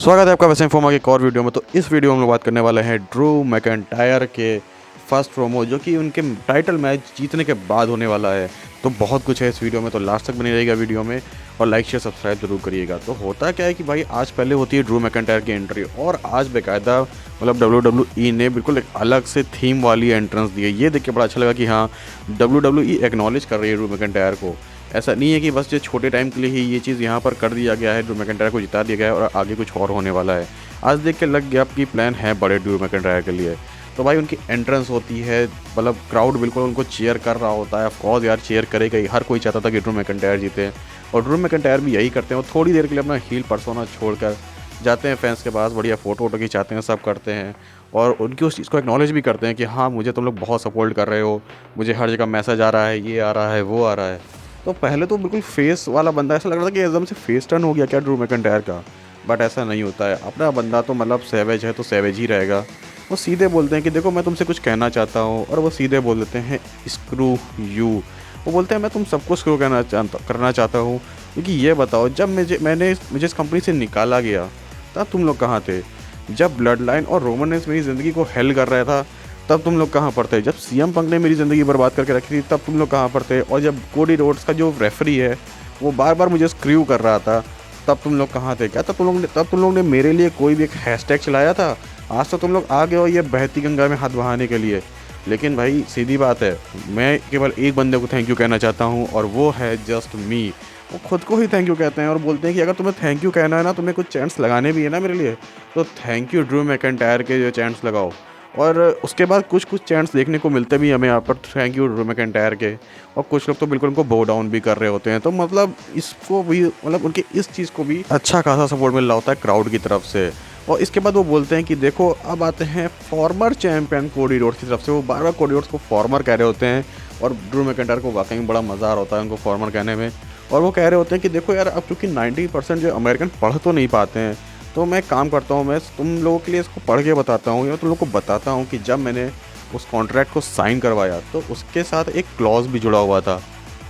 स्वागत है आपका वैसे इन्फोमा की एक और वीडियो में। तो इस वीडियो में हम लोग बात करने वाले हैं ड्रू मैकइंटायर के फर्स्ट प्रोमो, जो कि उनके टाइटल मैच जीतने के बाद होने वाला है। तो बहुत कुछ है इस वीडियो में, तो लास्ट तक बनी रहेगा वीडियो में और लाइक शेयर सब्सक्राइब जरूर करिएगा। तो होता क्या है कि भाई आज पहले होती है ड्रू मैकइंटायर की एंट्री, और आज बेकायदा मतलब WWE ने बिल्कुल एक अलग से थीम वाली एंट्रेंस दी है। ये देख के बड़ा अच्छा लगा कि हाँ, WWE एक्नॉलेज कर रही है ड्रू मैकइंटायर को। ऐसा नहीं है कि बस ये छोटे टाइम के लिए ही ये चीज़ यहाँ पर कर दिया गया है, ड्रू मैकइंटायर को जिता दिया गया है और आगे कुछ और होने वाला है। आज देख के लग गया कि प्लान है बड़े ड्रू मैकइंटायर के लिए। तो भाई उनकी एंट्रेंस होती है, मतलब क्राउड बिल्कुल उनको चीयर कर रहा होता है। ऑफकोर्स यार चीयर करेगा ही, हर कोई चाहता था कि ड्रू मैकइंटायर जीते, और ड्रू मैकइंटायर भी यही करते हैं। वो थोड़ी देर के लिए अपना हील पर्सोना छोड़कर जाते हैं फैंस के पास, बढ़िया फ़ोटो वोटो खिंचाते हैं, सब करते हैं और उनकी उस चीज़ को एक्नॉलेज भी करते हैं कि हाँ, मुझे तुम लोग बहुत सपोर्ट कर रहे हो, मुझे हर जगह मैसेज आ रहा है, ये आ रहा है, वो आ रहा है। तो पहले तो बिल्कुल फेस वाला बंदा ऐसा लग रहा था कि एकदम से फेस टर्न हो गया क्या ड्रू मैकइंटायर का, बट ऐसा नहीं होता है। अपना बंदा तो मतलब सैवेज है तो सैवेज ही रहेगा। वो सीधे बोलते हैं कि देखो मैं तुमसे कुछ कहना चाहता हूँ, और वो सीधे बोल देते हैं स्क्रू यू। वो बोलते हैं मैं तुम सबको स्क्रू करना चाहता हूँ, क्योंकि ये बताओ जब मुझे इस कंपनी से निकाला गया तब तुम लोग कहाँ थे? जब ब्लड लाइन और रोमन रेंस मेरी ज़िंदगी को हेल कर रहा था तब तुम लोग कहाँ पर थे? जब सीएम पंक ने मेरी ज़िंदगी बर्बाद करके रखी थी तब तुम लोग कहाँ पर थे? और जब कोडी रोड्स का जो रेफरी है वो बार बार मुझे स्क्रू कर रहा था तब तुम लोग कहाँ थे? क्या तब तुम लोग ने मेरे लिए कोई भी एक हैशटैग चलाया था? आज तो तुम लोग आ गए हो ये बहती गंगा में हाथ बहाने के लिए। लेकिन भाई सीधी बात है, मैं केवल एक बंदे को थैंक यू कहना चाहता हूँ और वो है जस्ट मी। वो खुद को ही थैंक यू कहते हैं और बोलते हैं कि अगर तुम्हें थैंक यू कहना है ना, तुम्हें कुछ चैंट्स लगाने भी है ना मेरे लिए, तो थैंक यू ड्रू मैकइंटायर के जो चैंट्स लगाओ। और उसके बाद कुछ कुछ चैंट्स देखने को मिलते भी हमें यहाँ पर थैंक यू ड्रू मैकइंटायर के, और कुछ लोग तो बिल्कुल उनको बो डाउन भी कर रहे होते हैं। तो मतलब इसको भी, मतलब उनके इस चीज़ को भी अच्छा खासा सपोर्ट मिल रहा होता है क्राउड की तरफ से। और इसके बाद वो बोलते हैं कि देखो अब आते हैं फॉर्मर चैंपियन कोडी रोड्स की तरफ से। वो बार बार कोडी रोड्स को फॉर्मर कह रहे होते हैं और ड्रू मैकइंटायर को वाकई में बड़ा मज़ा आ रहा होता है उनको फॉर्मर कहने में। और वो कह रहे होते हैं कि देखो यार, अब क्योंकि 90% जो अमेरिकन पढ़ तो नहीं पाते हैं, तो मैं काम करता हूँ, मैं तुम लोगों के लिए इसको पढ़ के बताता हूँ या तुम लोगों को बताता हूँ कि जब मैंने उस कॉन्ट्रैक्ट को साइन करवाया तो उसके साथ एक क्लॉज भी जुड़ा हुआ था,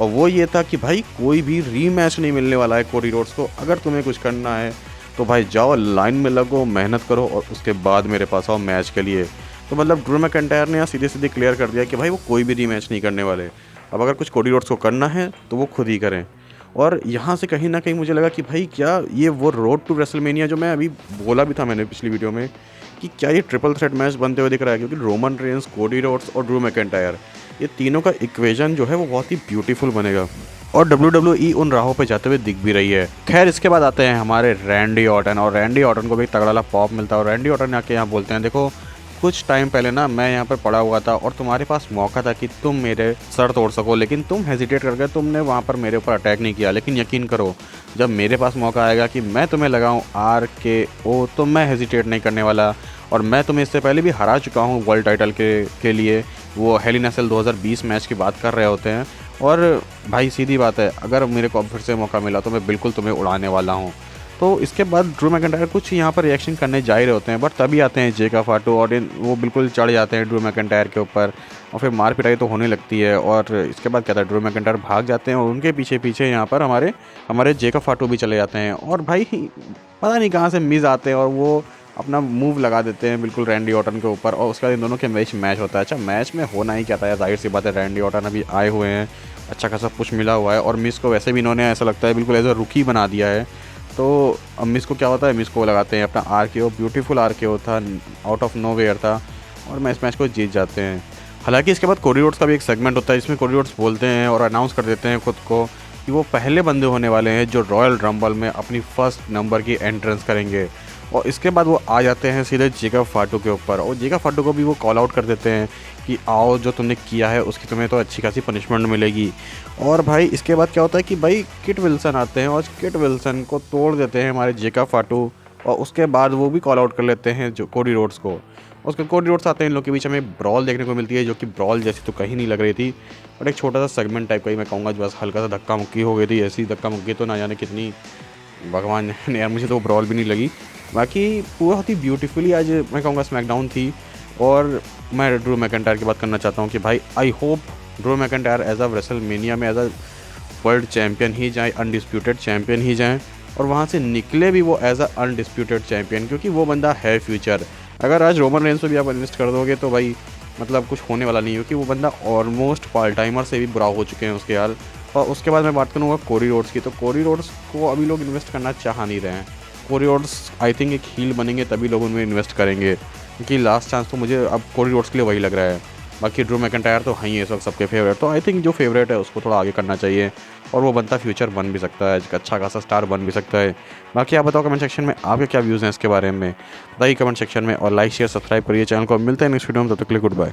और वो ये था कि भाई कोई भी रीमैच नहीं मिलने वाला है कोडी रोड्स को। अगर तुम्हें कुछ करना है तो भाई जाओ लाइन में लगो, मेहनत करो और उसके बाद मेरे पास आओ मैच के लिए। तो मतलब ड्रू मैकइंटायर ने यहाँ सीधे सीधे क्लियर कर दिया कि भाई वो कोई भी रीमैच नहीं करने वाले। अब अगर कुछ कोडी रोड्स को करना है तो वो खुद ही करें। और यहाँ से कहीं ना कहीं मुझे लगा कि भाई क्या ये वो रोड टू रेसलमेनिया जो मैं अभी बोला भी था मैंने पिछली वीडियो में, कि क्या ये ट्रिपल थ्रेट मैच बनते हुए दिख रहा है? क्योंकि रोमन रेंस, कोडी रोड्स और ड्रू मैकइंटायर, ये तीनों का इक्वेशन जो है वो बहुत ही ब्यूटीफुल बनेगा, और WWE उन राहों पे जाते हुए दिख भी रही है। खैर इसके बाद आते हैं हमारे रैंडी ऑर्टन, और रैंडी ऑर्टन को भी तगड़ा पॉप मिलता है। और रैंडी ऑर्टन आके यहाँ बोलते हैं देखो कुछ टाइम पहले ना मैं यहाँ पर पड़ा हुआ था और तुम्हारे पास मौका था कि तुम मेरे सर तोड़ सको, लेकिन तुम हेजिटेट कर गए, तुमने वहाँ पर मेरे ऊपर अटैक नहीं किया। लेकिन यकीन करो जब मेरे पास मौका आएगा कि मैं तुम्हें लगाऊँ RKO, तो मैं हेजिटेट नहीं करने वाला। और मैं तुम्हें इससे पहले भी हरा चुका हूँ वर्ल्ड टाइटल के लिए। वो हेल इन अ सेल 2020 मैच की बात कर रहे होते हैं। और भाई सीधी बात है, अगर मेरे को अब फिर से मौका मिला तो मैं बिल्कुल तुम्हें उड़ाने वाला हूँ। तो इसके बाद ड्रू मैकइंटायर कुछ यहाँ पर रिएक्शन करने जा ही रहे होते हैं, बट तभी आते हैं जेका फाटू और वो बिल्कुल चढ़ जाते हैं ड्रू मैकइंटायर के ऊपर, और फिर मार पिटाई तो होने लगती है। और इसके बाद क्या था, ड्रू मैकइंटायर भाग जाते हैं और उनके पीछे पीछे यहाँ पर हमारे जेका फाटू भी चले जाते हैं। और भाई पता नहीं कहाँ से मिज आते हैं और वो अपना मूव लगा देते हैं बिल्कुल रैंडी ऑर्टन के ऊपर, और उसके बाद इन दोनों के मैच होता है। अच्छा मैच में होना ही क्या था यार, जाहिर सी बात है रैंडी ऑर्टन अभी आए हुए हैं, अच्छा खासा पुश मिला हुआ है, और मिस को वैसे भी इन्होंने ऐसा लगता है बिल्कुल एज अ रुकी बना दिया है। तो अब मिस को क्या होता है, मिस को लगाते हैं अपना RKO, ब्यूटीफुल RKO था, आउट ऑफ नोवेयर था, और मैच को जीत जाते हैं। हालांकि इसके बाद कोडी रोड्स का भी एक सेगमेंट होता है जिसमें कोडी रोड्स बोलते हैं और अनाउंस कर देते हैं खुद को कि वो पहले बंदे होने वाले हैं जो रॉयल रंबल में अपनी फर्स्ट नंबर की एंट्रेंस करेंगे। और इसके बाद वो आ जाते हैं सीधे जेका फाटू के ऊपर, और जेका फाटू को भी वो कॉल आउट कर देते हैं कि आओ जो तुमने किया है उसकी तुम्हें तो अच्छी खासी पनिशमेंट मिलेगी। और भाई इसके बाद क्या होता है कि भाई किट विल्सन आते हैं और किट विल्सन को तोड़ देते हैं हमारे जेका फाटू, और उसके बाद वो भी कॉल आउट कर लेते हैं जो कोडी रोड्स को। उसके कोडी रोड्स आते हैं, इन लोग के बीच हमें ब्रॉल देखने को मिलती है, जो कि ब्रॉल जैसी तो कहीं नहीं लग रही थी, बट एक छोटा सा सेगमेंट टाइप का ही मैं कहूँगा, जो बस हल्का सा धक्का मुक्की हो गई थी। ऐसी धक्का मुक्की तो ना जाने कितनी, भगवान ने यार, मुझे तो ब्रॉल भी नहीं लगी। बाकी बहुत ही ब्यूटीफुली आज मैं कहूँगा स्मैकडाउन थी। और मैं ड्रू मैकइंटायर की बात करना चाहता हूँ कि भाई I hope Drew McIntyre as a WrestleMania में एज अ वर्ल्ड चैम्पियन ही जाए, अनडिस्प्यूटेड चैम्पियन ही जाएँ, और वहाँ से निकले भी वो एज अ अनडिस्प्यूटेड चैम्पियन, क्योंकि वो बंदा है फ्यूचर। अगर आज रोमन रेंस पे भी आप इन्वेस्ट कर दोगे तो भाई मतलब कुछ होने वाला नहीं है, क्योंकि वो बंदा ऑलमोस्ट पाल टाइमर से भी बुरा हो चुके हैं उसके हाल। और उसके बाद मैं बात करूँगा कोडी रोड्स की, तो कोडी रोड्स को अभी लोग इन्वेस्ट करना चाह नहीं रहे हैं। कोडी रोड्स आई थिंक एक हील बनेंगे तभी लोग उनमें इन्वेस्ट करेंगे, क्योंकि लास्ट चांस तो मुझे अब कोडी रोड्स के लिए वही लग रहा है। बाकी ड्रू मैकिंटायर तो हैं ही इस वक्त सबके फेवरेट, तो आई थिंक जो फेवरेट है उसको थोड़ा आगे करना चाहिए, और वो बनता फ्यूचर बन भी सकता है, एक अच्छा खासा स्टार बन भी सकता है। बाकी आप बताओ कमेंट सेक्शन में आपके क्या व्यूज़ हैं इसके बारे में, बताइए कमेंट सेक्शन में, और लाइक शेयर सब्सक्राइब करिए चैनल को। मिलते हैं नेक्स्ट वीडियो में, तब तक के लिए गुड बाय।